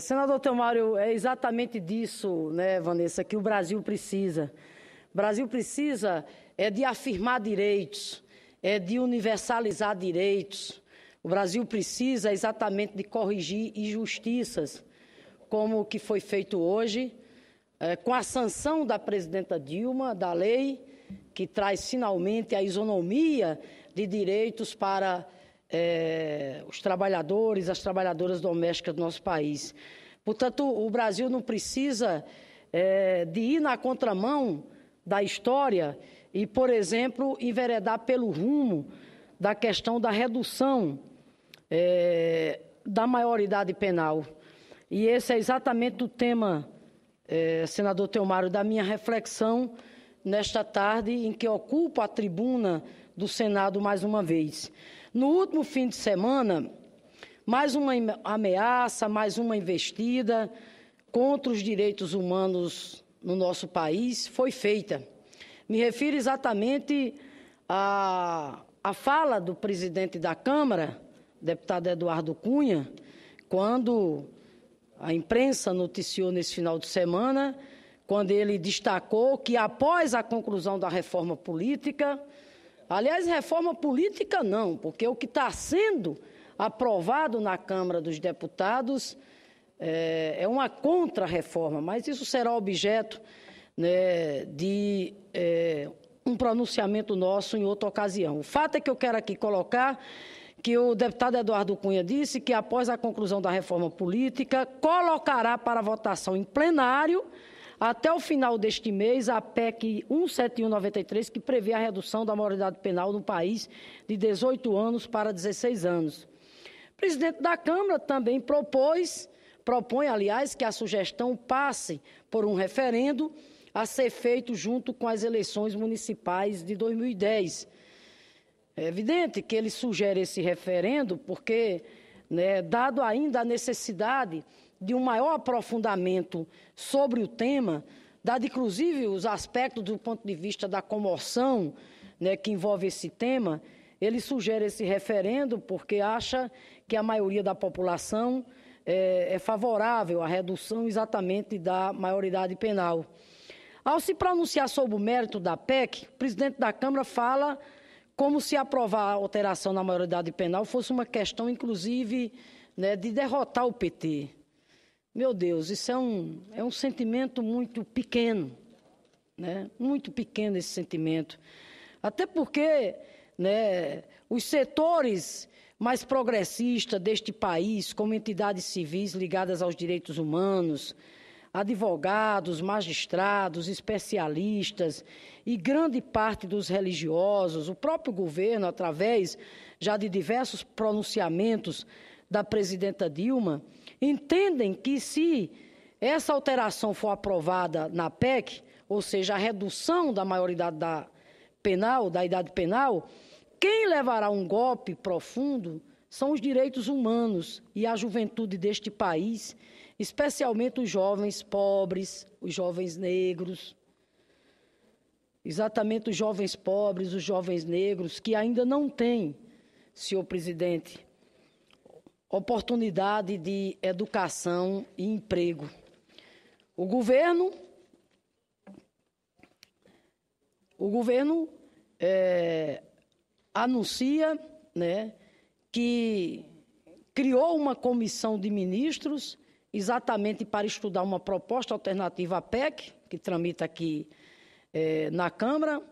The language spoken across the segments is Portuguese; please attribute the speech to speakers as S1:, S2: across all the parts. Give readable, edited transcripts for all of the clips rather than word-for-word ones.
S1: Senador Teomário, é exatamente disso, né, Vanessa, que o Brasil precisa. O Brasil precisa de afirmar direitos, de universalizar direitos. O Brasil precisa exatamente de corrigir injustiças, como o que foi feito hoje, com a sanção da presidenta Dilma, da lei que traz finalmente a isonomia de direitos para os trabalhadores, as trabalhadoras domésticas do nosso país. Portanto, o Brasil não precisa de ir na contramão da história e, por exemplo, enveredar pelo rumo da questão da redução da maioridade penal. E esse é exatamente o tema, senador Teomário, da minha reflexão nesta tarde em que ocupo a tribuna do Senado mais uma vez. No último fim de semana, mais uma ameaça, mais uma investida contra os direitos humanos no nosso país foi feita. Me refiro exatamente à fala do presidente da Câmara, deputado Eduardo Cunha, quando a imprensa noticiou nesse final de semana, quando ele destacou que após a conclusão da reforma política, aliás, reforma política não, porque o que está sendo aprovado na Câmara dos Deputados é uma contra-reforma, mas isso será objeto, né, de um pronunciamento nosso em outra ocasião. O fato é que eu quero aqui colocar que o deputado Eduardo Cunha disse que após a conclusão da reforma política, colocará para votação em plenário até o final deste mês, a PEC 17193, que prevê a redução da maioridade penal no país de 18 anos para 16 anos. O presidente da Câmara também propõe, aliás, que a sugestão passe por um referendo a ser feito junto com as eleições municipais de 2010. É evidente que ele sugere esse referendo porque, né, dado ainda a necessidade de um maior aprofundamento sobre o tema, dado inclusive os aspectos do ponto de vista da comoção, né, que envolve esse tema, ele sugere esse referendo porque acha que a maioria da população é favorável à redução exatamente da maioridade penal. Ao se pronunciar sobre o mérito da PEC, o presidente da Câmara fala como se aprovar a alteração na maioridade penal fosse uma questão, inclusive, né, de derrotar o PT. Meu Deus, isso é um sentimento muito pequeno, né? Muito pequeno esse sentimento. Até porque, né, os setores mais progressistas deste país, como entidades civis ligadas aos direitos humanos, advogados, magistrados, especialistas e grande parte dos religiosos, o próprio governo, através já de diversos pronunciamentos da presidenta Dilma, entendem que se essa alteração for aprovada na PEC, ou seja, a redução da maioridade da idade penal, quem levará um golpe profundo são os direitos humanos e a juventude deste país, especialmente os jovens pobres, os jovens negros, exatamente os jovens pobres, os jovens negros, que ainda não têm, senhor presidente, oportunidade de educação e emprego. O governo anuncia, né, que criou uma comissão de ministros exatamente para estudar uma proposta alternativa à PEC, que tramita aqui na Câmara,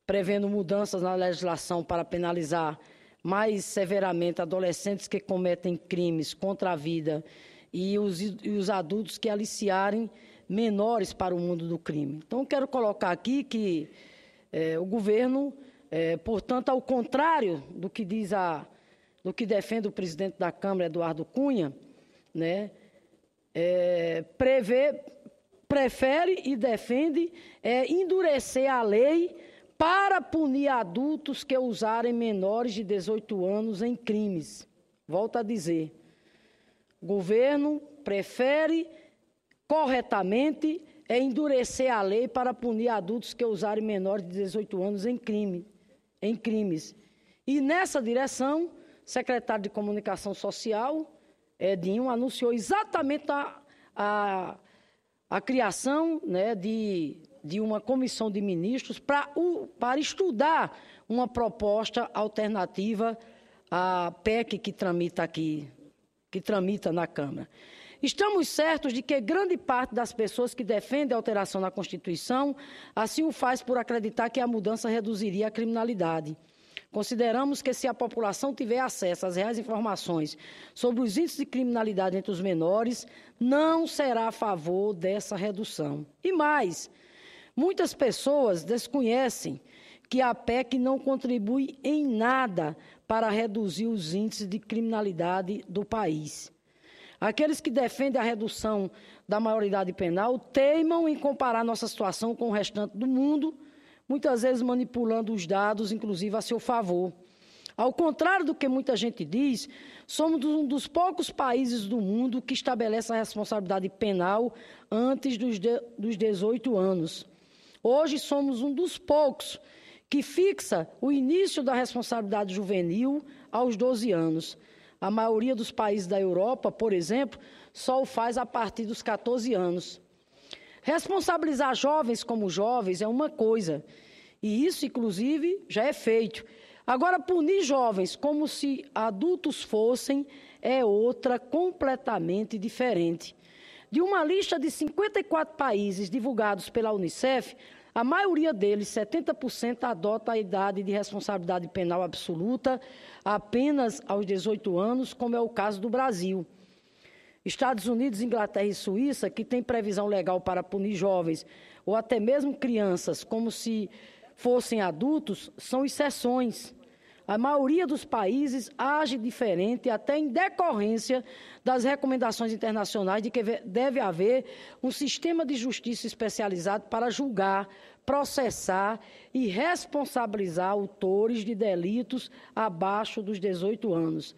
S1: prevendo mudanças na legislação para penalizar mais severamente adolescentes que cometem crimes contra a vida e os adultos que aliciarem menores para o mundo do crime. Então, quero colocar aqui que o governo, portanto, ao contrário do que defende o presidente da Câmara, Eduardo Cunha, né, prefere e defende endurecer a lei para punir adultos que usarem menores de 18 anos em crimes. Volto a dizer, o governo prefere corretamente endurecer a lei para punir adultos que usarem menores de 18 anos em crimes. E nessa direção, o secretário de Comunicação Social Edinho, anunciou exatamente a criação, né, de uma comissão de ministros para estudar uma proposta alternativa à PEC que tramita na Câmara. Estamos certos de que grande parte das pessoas que defendem a alteração na Constituição assim o faz por acreditar que a mudança reduziria a criminalidade. Consideramos que se a população tiver acesso às reais informações sobre os índices de criminalidade entre os menores, não será a favor dessa redução. E mais, muitas pessoas desconhecem que a PEC não contribui em nada para reduzir os índices de criminalidade do país. Aqueles que defendem a redução da maioridade penal teimam em comparar nossa situação com o restante do mundo, muitas vezes manipulando os dados, inclusive a seu favor. Ao contrário do que muita gente diz, somos um dos poucos países do mundo que estabelece a responsabilidade penal antes dos 18 anos. Hoje somos um dos poucos que fixa o início da responsabilidade juvenil aos 12 anos. A maioria dos países da Europa, por exemplo, só o faz a partir dos 14 anos. Responsabilizar jovens como jovens é uma coisa, e isso, inclusive, já é feito. Agora, punir jovens como se adultos fossem é outra completamente diferente. De uma lista de 54 países divulgados pela Unicef, a maioria deles, 70%, adota a idade de responsabilidade penal absoluta apenas aos 18 anos, como é o caso do Brasil. Estados Unidos, Inglaterra e Suíça, que têm previsão legal para punir jovens ou até mesmo crianças como se fossem adultos, são exceções. A maioria dos países age diferente, até em decorrência das recomendações internacionais de que deve haver um sistema de justiça especializado para julgar, processar e responsabilizar autores de delitos abaixo dos 18 anos.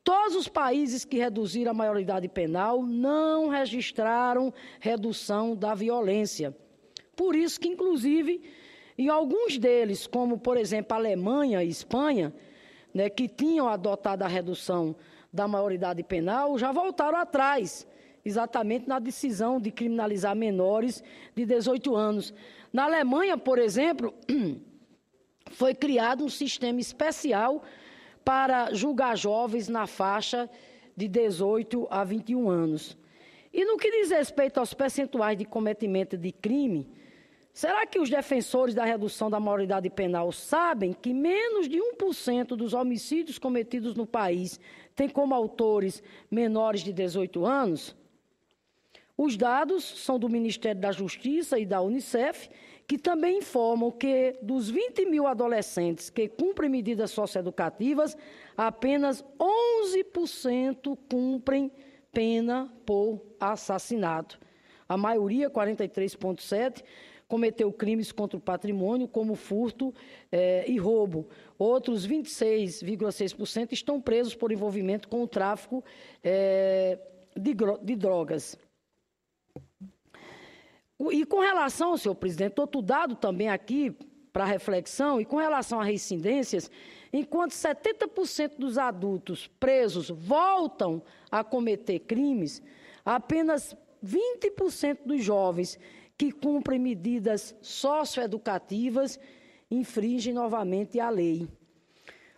S1: Todos os países que reduziram a maioridade penal não registraram redução da violência. Por isso que, inclusive, em alguns deles, como, por exemplo, a Alemanha e Espanha, né, que tinham adotado a redução da maioridade penal, já voltaram atrás, exatamente na decisão de criminalizar menores de 18 anos. Na Alemanha, por exemplo, foi criado um sistema especial para julgar jovens na faixa de 18 a 21 anos. E no que diz respeito aos percentuais de cometimento de crime, será que os defensores da redução da maioridade penal sabem que menos de 1% dos homicídios cometidos no país tem como autores menores de 18 anos? Os dados são do Ministério da Justiça e da Unicef, que também informam que dos 20 mil adolescentes que cumprem medidas socioeducativas, apenas 11% cumprem pena por assassinato. A maioria, 43,7%, cometeu crimes contra o patrimônio, como furto e roubo. Outros 26,6% estão presos por envolvimento com o tráfico de drogas. E com relação, senhor presidente, outro dado também aqui para reflexão, e com relação a reincidências, enquanto 70% dos adultos presos voltam a cometer crimes, apenas 20% dos jovens que cumprem medidas socioeducativas infringem novamente a lei.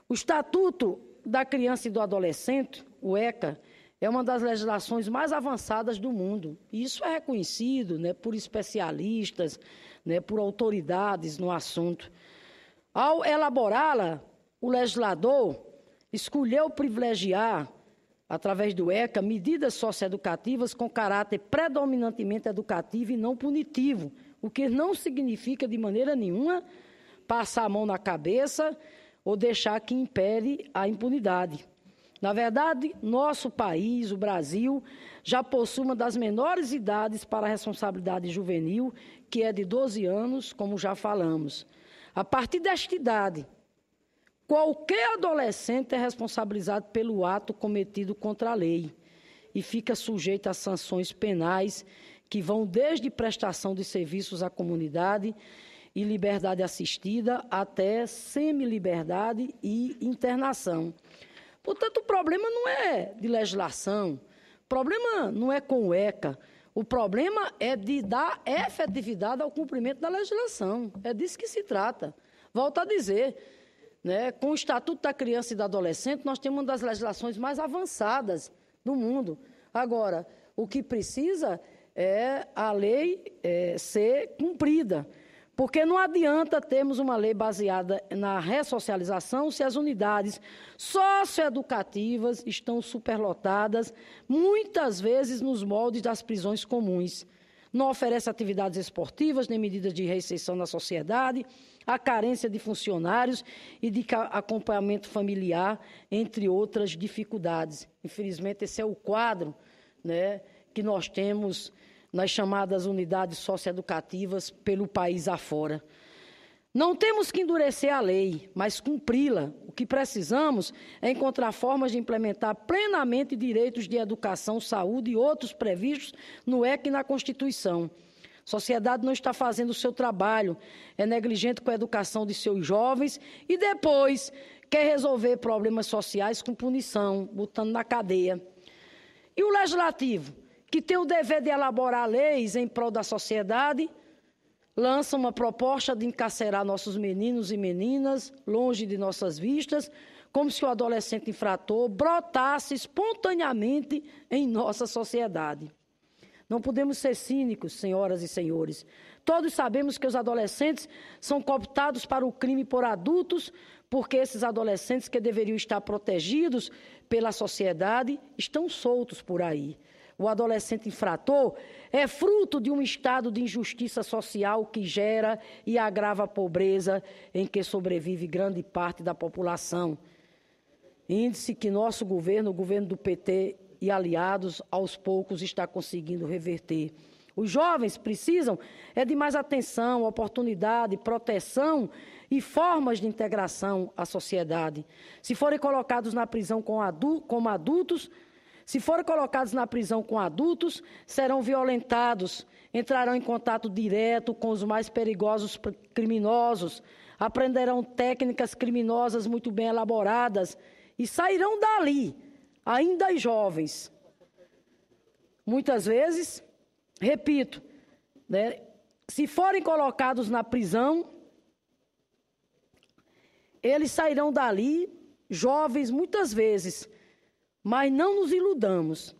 S1: O Estatuto da Criança e do Adolescente, o ECA, é uma das legislações mais avançadas do mundo. E isso é reconhecido, né, por especialistas, né, por autoridades no assunto. Ao elaborá-la, o legislador escolheu privilegiar, através do ECA, medidas socioeducativas com caráter predominantemente educativo e não punitivo, o que não significa, de maneira nenhuma, passar a mão na cabeça ou deixar que impere a impunidade. Na verdade, nosso país, o Brasil, já possui uma das menores idades para a responsabilidade juvenil, que é de 12 anos, como já falamos. A partir desta idade, qualquer adolescente é responsabilizado pelo ato cometido contra a lei e fica sujeito a sanções penais que vão desde prestação de serviços à comunidade e liberdade assistida até semi-liberdade e internação. Portanto, o problema não é de legislação, o problema não é com o ECA, o problema é de dar efetividade ao cumprimento da legislação. É disso que se trata. Volto a dizer, né, com o Estatuto da Criança e do Adolescente, nós temos uma das legislações mais avançadas do mundo. Agora, o que precisa é a lei ser cumprida, porque não adianta termos uma lei baseada na ressocialização se as unidades socioeducativas estão superlotadas, muitas vezes nos moldes das prisões comuns. Não oferece atividades esportivas nem medidas de reinserção na sociedade, a carência de funcionários e de acompanhamento familiar, entre outras dificuldades. Infelizmente, esse é o quadro, né, que nós temos nas chamadas unidades socioeducativas pelo país afora. Não temos que endurecer a lei, mas cumpri-la. O que precisamos é encontrar formas de implementar plenamente direitos de educação, saúde e outros previstos no ECA e na Constituição. A sociedade não está fazendo o seu trabalho, é negligente com a educação de seus jovens e depois quer resolver problemas sociais com punição, botando na cadeia. E o Legislativo, que tem o dever de elaborar leis em prol da sociedade, lança uma proposta de encarcerar nossos meninos e meninas longe de nossas vistas, como se o adolescente infrator brotasse espontaneamente em nossa sociedade. Não podemos ser cínicos, senhoras e senhores. Todos sabemos que os adolescentes são cooptados para o crime por adultos, porque esses adolescentes que deveriam estar protegidos pela sociedade estão soltos por aí. O adolescente infrator é fruto de um estado de injustiça social que gera e agrava a pobreza em que sobrevive grande parte da população. Índice que nosso governo, o governo do PT e aliados, aos poucos está conseguindo reverter. Os jovens precisam de mais atenção, oportunidade, proteção e formas de integração à sociedade. Se forem colocados na prisão como adultos, serão violentados, entrarão em contato direto com os mais perigosos criminosos, aprenderão técnicas criminosas muito bem elaboradas e sairão dali, ainda jovens. Muitas vezes, repito, né, se forem colocados na prisão, eles sairão dali, jovens, muitas vezes, mas não nos iludamos,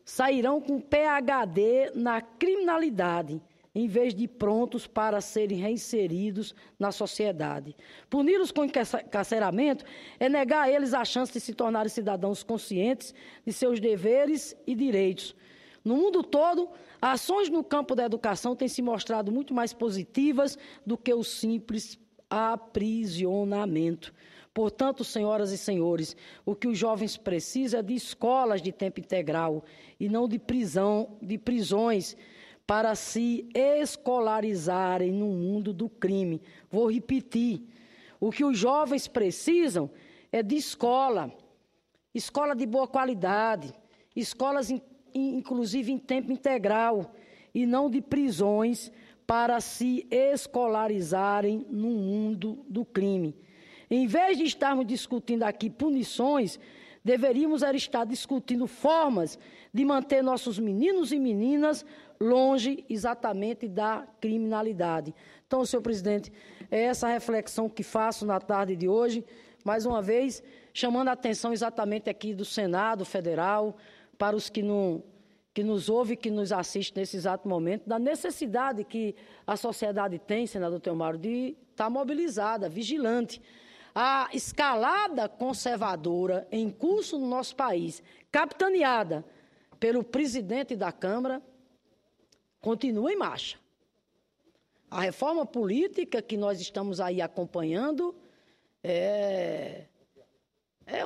S1: sairão com PhD na criminalidade, em vez de prontos para serem reinseridos na sociedade. Puni-los com encarceramento é negar a eles a chance de se tornarem cidadãos conscientes de seus deveres e direitos. No mundo todo, ações no campo da educação têm se mostrado muito mais positivas do que o simples aprisionamento. Portanto, senhoras e senhores, o que os jovens precisam é de escolas de tempo integral e não de prisões para se escolarizarem no mundo do crime. Vou repetir, o que os jovens precisam é de escola de boa qualidade, escolas inclusive em tempo integral e não de prisões para se escolarizarem no mundo do crime. Em vez de estarmos discutindo aqui punições, deveríamos estar discutindo formas de manter nossos meninos e meninas longe exatamente da criminalidade. Então, senhor presidente, é essa reflexão que faço na tarde de hoje, mais uma vez, chamando a atenção exatamente aqui do Senado Federal, para os que nos ouvem, que nos assistem nesse exato momento, da necessidade que a sociedade tem, senador Teomário, de estar mobilizada, vigilante. A escalada conservadora em curso no nosso país, capitaneada pelo presidente da Câmara, continua em marcha. A reforma política que nós estamos aí acompanhando é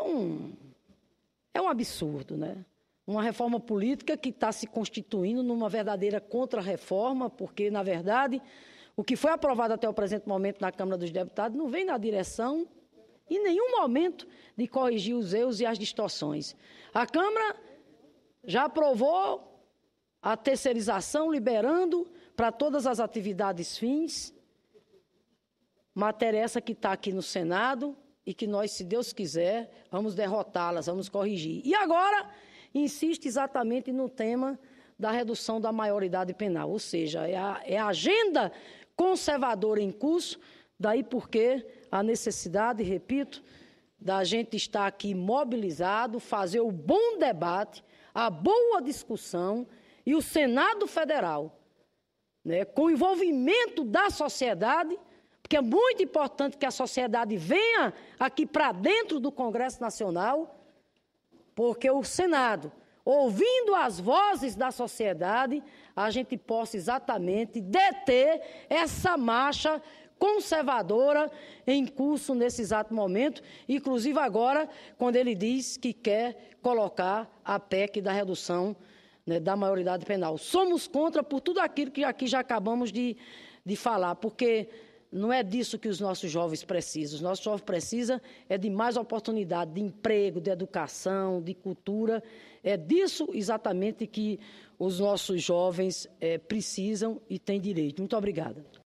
S1: um absurdo, né? Uma reforma política que está se constituindo numa verdadeira contra-reforma, porque, na verdade, o que foi aprovado até o presente momento na Câmara dos Deputados não vem na direção, em nenhum momento, de corrigir os erros e as distorções. A Câmara já aprovou a terceirização, liberando para todas as atividades fins, matéria essa que está aqui no Senado e que nós, se Deus quiser, vamos derrotá-las, vamos corrigir. E agora, insiste exatamente no tema da redução da maioridade penal, ou seja, é a agenda conservadora em curso, daí porque a necessidade, repito, da gente estar aqui mobilizado, fazer o bom debate, a boa discussão, e o Senado Federal, né, com o envolvimento da sociedade, porque é muito importante que a sociedade venha aqui para dentro do Congresso Nacional, porque o Senado, ouvindo as vozes da sociedade, a gente possa exatamente deter essa marcha conservadora em curso nesse exato momento, inclusive agora, quando ele diz que quer colocar a PEC da redução, né, da maioridade penal. Somos contra por tudo aquilo que aqui já acabamos de falar, porque não é disso que os nossos jovens precisam. Os nossos jovens precisam de mais oportunidade de emprego, de educação, de cultura. É disso exatamente que os nossos jovens precisam e têm direito. Muito obrigada.